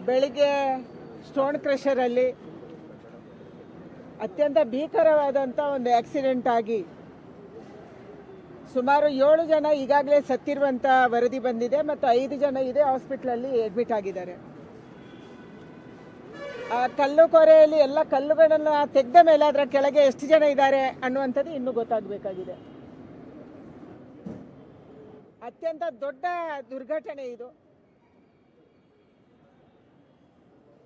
ಬೆಳಿಗ್ಗೆ ಸ್ಟೋನ್ ಕ್ರಷರಲ್ಲಿ ಅತ್ಯಂತ ಭೀಕರವಾದಂಥ ಒಂದು ಆಕ್ಸಿಡೆಂಟ್ ಆಗಿ ಸುಮಾರು 7 ಜನ ಈಗಾಗಲೇ ಸತ್ತಿರುವಂಥ ವರದಿ ಬಂದಿದೆ ಮತ್ತು 5 ಜನ ಇದೇ ಹಾಸ್ಪಿಟ್ಲಲ್ಲಿ ಅಡ್ಮಿಟ್ ಆಗಿದ್ದಾರೆ. ಆ ಕಲ್ಲು ಕೊರೆಯಲ್ಲಿ ಎಲ್ಲ ಕಲ್ಲುಗಳನ್ನು ತೆಗೆದ ಮೇಲೆ ಅದರ ಕೆಳಗೆ ಎಷ್ಟು ಜನ ಇದ್ದಾರೆ ಅನ್ನುವಂಥದ್ದು ಇನ್ನೂ ಗೊತ್ತಾಗಬೇಕಾಗಿದೆ. ಅತ್ಯಂತ ದೊಡ್ಡ ದುರ್ಘಟನೆ ಇದು.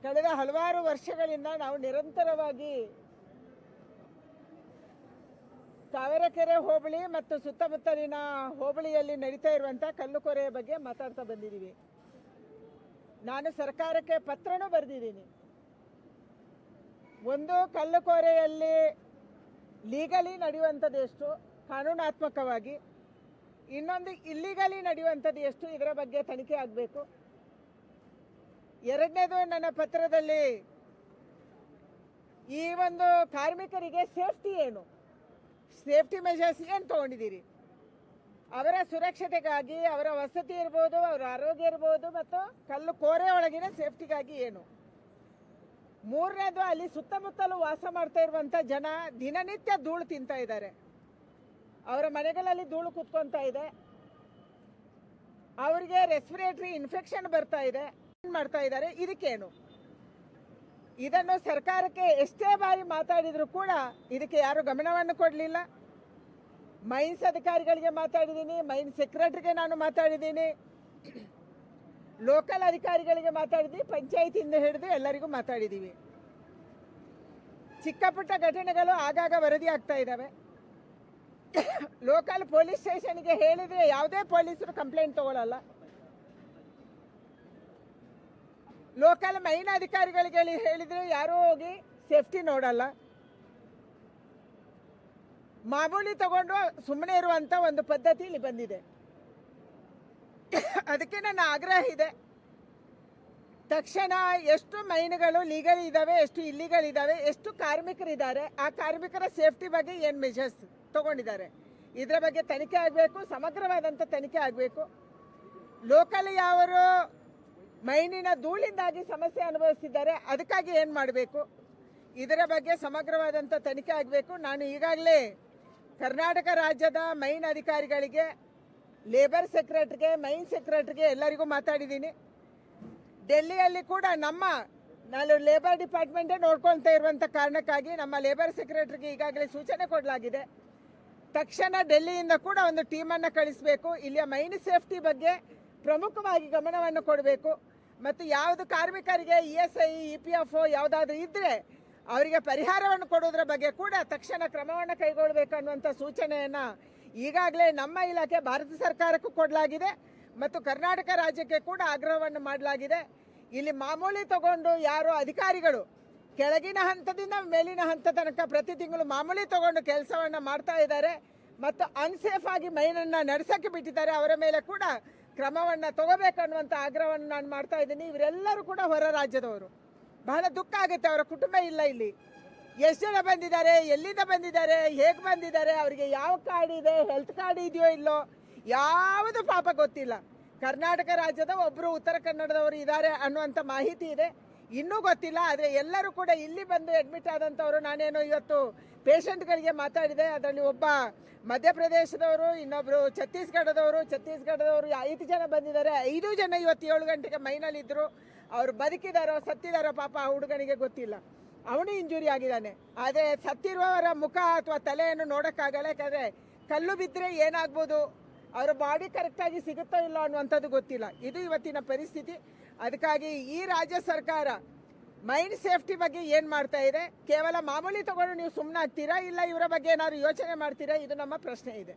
ಕಳೆದ ಹಲವಾರು ವರ್ಷಗಳಿಂದ ನಾವು ನಿರಂತರವಾಗಿ ತಾವರೆಕೆರೆ ಹೋಬಳಿ ಮತ್ತು ಸುತ್ತಮುತ್ತಲಿನ ಹೋಬಳಿಯಲ್ಲಿ ನಡೀತಾ ಇರುವಂಥ ಕಲ್ಲುಕೊರೆಯ ಬಗ್ಗೆ ಮಾತಾಡ್ತಾ ಬಂದಿದ್ದೀವಿ. ನಾನು ಸರ್ಕಾರಕ್ಕೆ ಪತ್ರನೂ ಬರೆದಿದ್ದೀನಿ. ಒಂದು, ಕಲ್ಲುಕೊರೆಯಲ್ಲಿ ಲೀಗಲಿ ನಡೆಯುವಂಥದ್ದು ಎಷ್ಟು ಕಾನೂನಾತ್ಮಕವಾಗಿ, ಇನ್ನೊಂದು ಇಲ್ಲಿಗಲಿ ನಡೆಯುವಂಥದ್ದು ಎಷ್ಟು, ಇದರ ಬಗ್ಗೆ ತನಿಖೆ ಆಗಬೇಕು. ಎರಡನೇದು, ನನ್ನ ಪತ್ರದಲ್ಲಿ ಈ ಒಂದು ಕಾರ್ಮಿಕರಿಗೆ ಸೇಫ್ಟಿ ಏನು, ಸೇಫ್ಟಿ ಮೆಷರ್ಸ್ ಏನು ತೊಗೊಂಡಿದ್ದೀರಿ, ಅವರ ಸುರಕ್ಷತೆಗಾಗಿ, ಅವರ ವಸತಿ ಇರ್ಬೋದು, ಅವರ ಆರೋಗ್ಯ ಇರ್ಬೋದು, ಮತ್ತು ಕಲ್ಲು ಕೋರೆ ಒಳಗಿನ ಸೇಫ್ಟಿಗಾಗಿ ಏನು. ಮೂರನೇದು, ಅಲ್ಲಿ ಸುತ್ತಮುತ್ತಲೂ ವಾಸ ಮಾಡ್ತಾ ಇರುವಂಥ ಜನ ದಿನನಿತ್ಯ ಧೂಳು ತಿಂತಾ ಇದ್ದಾರೆ. ಅವರ ಮನೆಗಳಲ್ಲಿ ಧೂಳು ಕುತ್ಕೊತಾ ಇದೆ, ಅವರಿಗೆ ರೆಸ್ಪಿರೇಟರಿ ಇನ್ಫೆಕ್ಷನ್ ಬರ್ತಾ ಇದೆ, ಮಾಡ್ತಾ ಇದ್ದಾರೆ. ಇದಕ್ಕೇನು? ಇದನ್ನು ಸರ್ಕಾರಕ್ಕೆ ಎಷ್ಟೇ ಬಾರಿ ಮಾತಾಡಿದ್ರು ಕೂಡ ಇದಕ್ಕೆ ಯಾರು ಗಮನವನ್ನು ಕೊಡಲಿಲ್ಲ. ಮೈನ್ಸ್ ಅಧಿಕಾರಿಗಳಿಗೆ ಮಾತಾಡಿದ್ದೀನಿ, ಮೈನ್ಸ್ ಸೆಕ್ರೆಟರಿಗೆ ನಾನು ಮಾತಾಡಿದ್ದೀನಿ, ಲೋಕಲ್ ಅಧಿಕಾರಿಗಳಿಗೆ ಮಾತಾಡಿದ್ವಿ, ಪಂಚಾಯತಿಯಿಂದ ಹಿಡಿದು ಎಲ್ಲರಿಗೂ ಮಾತಾಡಿದ್ದೀವಿ. ಚಿಕ್ಕ ಪುಟ್ಟ ಘಟನೆಗಳು ಆಗಾಗ ವರದಿ ಆಗ್ತಾ ಇದ್ದಾವೆ. ಲೋಕಲ್ ಪೊಲೀಸ್ ಸ್ಟೇಷನ್ಗೆ ಹೇಳಿದರೆ ಯಾವುದೇ ಪೊಲೀಸರು ಕಂಪ್ಲೇಂಟ್ ತಗೊಳ್ಳಲ್ಲ. ಲೋಕಲ್ ಮೈನ್ ಅಧಿಕಾರಿಗಳಿಗೆ ಹೇಳಿದರೆ ಯಾರೂ ಹೋಗಿ ಸೇಫ್ಟಿ ನೋಡಲ್ಲ. ಮಾಮೂಲಿ ತಗೊಂಡು ಸುಮ್ಮನೆ ಇರುವಂಥ ಒಂದು ಪದ್ಧತಿ ಇಲ್ಲಿ ಬಂದಿದೆ. ಅದಕ್ಕೆ ನನ್ನ ಆಗ್ರಹ ಇದೆ, ತಕ್ಷಣ ಎಷ್ಟು ಮೈನ್ಗಳು ಲೀಗಲ್ ಇದ್ದಾವೆ, ಎಷ್ಟು ಇಲ್ಲಿಗಲ್ ಇದ್ದಾವೆ, ಎಷ್ಟು ಕಾರ್ಮಿಕರಿದ್ದಾರೆ, ಆ ಕಾರ್ಮಿಕರ ಸೇಫ್ಟಿ ಬಗ್ಗೆ ಏನು ಮೆಷರ್ಸ್ ತಗೊಂಡಿದ್ದಾರೆ, ಇದರ ಬಗ್ಗೆ ತನಿಖೆ ಆಗಬೇಕು, ಸಮಗ್ರವಾದಂಥ ತನಿಖೆ ಆಗಬೇಕು. ಲೋಕಲ್ ಯಾವರು ಮೈನಿನ ಧೂಳಿಂದಾಗಿ ಸಮಸ್ಯೆ ಅನುಭವಿಸ್ತಿದ್ದಾರೆ, ಅದಕ್ಕಾಗಿ ಏನು ಮಾಡಬೇಕು, ಇದರ ಬಗ್ಗೆ ಸಮಗ್ರವಾದಂಥ ತನಿಖೆ ಆಗಬೇಕು. ನಾನು ಈಗಾಗಲೇ ಕರ್ನಾಟಕ ರಾಜ್ಯದ ಮೈನ್ ಅಧಿಕಾರಿಗಳಿಗೆ, ಲೇಬರ್ ಸೆಕ್ರೆಟರಿಗೆ, ಮೈನ್ ಸೆಕ್ರೆಟರಿಗೆ ಎಲ್ಲರಿಗೂ ಮಾತಾಡಿದ್ದೀನಿ. ಡೆಲ್ಲಿಯಲ್ಲಿ ಕೂಡ ನಾನು ಲೇಬರ್ ಡಿಪಾರ್ಟ್ಮೆಂಟೇ ನೋಡ್ಕೊಳ್ತಾ ಇರುವಂಥ ಕಾರಣಕ್ಕಾಗಿ ನಮ್ಮ ಲೇಬರ್ ಸೆಕ್ರೆಟರಿಗೆ ಈಗಾಗಲೇ ಸೂಚನೆ ಕೊಡಲಾಗಿದೆ. ತಕ್ಷಣ ಡೆಲ್ಲಿಯಿಂದ ಕೂಡ ಒಂದು ಟೀಮನ್ನು ಕಳಿಸಬೇಕು. ಇಲ್ಲಿಯ ಮೈನ್ ಸೇಫ್ಟಿ ಬಗ್ಗೆ ಪ್ರಮುಖವಾಗಿ ಗಮನವನ್ನು ಕೊಡಬೇಕು. ಮತ್ತು ಯಾವುದು ಕಾರ್ಮಿಕರಿಗೆ ESI, EPF ಯಾವುದಾದ್ರೂ ಇದ್ದರೆ ಅವರಿಗೆ ಪರಿಹಾರವನ್ನು ಕೊಡೋದ್ರ ಬಗ್ಗೆ ಕೂಡ ತಕ್ಷಣ ಕ್ರಮವನ್ನು ಕೈಗೊಳ್ಳಬೇಕು ಅನ್ನುವಂಥ ಸೂಚನೆಯನ್ನು ಈಗಾಗಲೇ ನಮ್ಮ ಇಲಾಖೆ ಭಾರತ ಸರ್ಕಾರಕ್ಕೂ ಕೊಡಲಾಗಿದೆ ಮತ್ತು ಕರ್ನಾಟಕ ರಾಜ್ಯಕ್ಕೆ ಕೂಡ ಆಗ್ರಹವನ್ನು ಮಾಡಲಾಗಿದೆ. ಇಲ್ಲಿ ಮಾಮೂಲಿ ತಗೊಂಡು ಯಾರು ಅಧಿಕಾರಿಗಳು ಕೆಳಗಿನ ಹಂತದಿಂದ ಮೇಲಿನ ಹಂತ ತನಕ ಪ್ರತಿ ತಿಂಗಳು ಮಾಮೂಲಿ ತಗೊಂಡು ಕೆಲಸವನ್ನು ಮಾಡ್ತಾ ಇದ್ದಾರೆ ಮತ್ತು ಅನ್ಸೇಫ್ ಆಗಿ ಮೈನನ್ನು ನಡೆಸೋಕ್ಕೆ ಬಿಟ್ಟಿದ್ದಾರೆ, ಅವರ ಮೇಲೆ ಕೂಡ ಕ್ರಮವನ್ನು ತಗೋಬೇಕನ್ನುವಂಥ ಆಗ್ರಹವನ್ನು ನಾನು ಮಾಡ್ತಾ ಇದ್ದೀನಿ. ಇವರೆಲ್ಲರೂ ಕೂಡ ಹೊರ ರಾಜ್ಯದವರು. ಬಹಳ ದುಃಖ ಆಗುತ್ತೆ, ಅವರ ಕುಟುಂಬ ಇಲ್ಲ ಇಲ್ಲಿ. ಎಷ್ಟು ಜನ ಬಂದಿದ್ದಾರೆ, ಎಲ್ಲಿಂದ ಬಂದಿದ್ದಾರೆ, ಹೇಗೆ ಬಂದಿದ್ದಾರೆ, ಅವರಿಗೆ ಯಾವ ಕಾರ್ಡ್ ಇದೆ, ಹೆಲ್ತ್ ಕಾರ್ಡ್ ಇದೆಯೋ ಇಲ್ಲೋ, ಯಾವುದು ಪಾಪ ಗೊತ್ತಿಲ್ಲ. ಕರ್ನಾಟಕ ರಾಜ್ಯದ ಒಬ್ಬರು ಉತ್ತರ ಕನ್ನಡದವರು ಇದ್ದಾರೆ ಅನ್ನುವಂಥ ಮಾಹಿತಿ ಇದೆ, ಇನ್ನೂ ಗೊತ್ತಿಲ್ಲ. ಆದರೆ ಎಲ್ಲರೂ ಕೂಡ ಇಲ್ಲಿ ಬಂದು ಅಡ್ಮಿಟ್ ಆದಂಥವರು. ನಾನೇನೋ ಇವತ್ತು ಪೇಷಂಟ್ಗಳಿಗೆ ಮಾತಾಡಿದೆ, ಅದರಲ್ಲಿ ಒಬ್ಬ ಮಧ್ಯಪ್ರದೇಶದವರು, ಇನ್ನೊಬ್ಬರು ಛತ್ತೀಸ್ಗಢದವರು 5 ಜನ ಬಂದಿದ್ದಾರೆ. 5 ಜನ ಇವತ್ತು 7 ಗಂಟೆಗೆ ಮೈನಲ್ಲಿದ್ದರು. ಅವರು ಬದುಕಿದಾರೋ ಸತ್ತಿದಾರೋ ಪಾಪ ಆ ಹುಡುಗನಿಗೆ ಗೊತ್ತಿಲ್ಲ, ಅವನು ಇಂಜುರಿ ಆಗಿದ್ದಾನೆ. ಆದರೆ ಸತ್ತಿರುವವರ ಮುಖ ಅಥವಾ ತಲೆಯನ್ನು ನೋಡೋಕ್ಕಾಗಲ್ಲ, ಯಾಕಂದರೆ ಕಲ್ಲು ಬಿದ್ದರೆ ಏನಾಗ್ಬೋದು, ಅವರ ಬಾಡಿ ಕರೆಕ್ಟಾಗಿ ಸಿಗುತ್ತೋ ಇಲ್ಲೋ ಅನ್ನುವಂಥದ್ದು ಗೊತ್ತಿಲ್ಲ. ಇದು ಇವತ್ತಿನ ಪರಿಸ್ಥಿತಿ. ಅದಕ್ಕಾಗಿ ಈ ರಾಜ್ಯ ಸರ್ಕಾರ ಮೈನ್ ಸೇಫ್ಟಿ ಬಗ್ಗೆ ಏನು ಮಾಡ್ತಾ ಇದೆ, ಕೇವಲ ಮಾಮೂಲಿ ತಗೊಂಡು ನೀವು ಸುಮ್ಮನೆ ಆಗ್ತೀರಾ, ಇಲ್ಲ ಇವರ ಬಗ್ಗೆ ಏನಾದ್ರು ಯೋಚನೆ ಮಾಡ್ತೀರಾ, ಇದು ನಮ್ಮ ಪ್ರಶ್ನೆ ಇದೆ.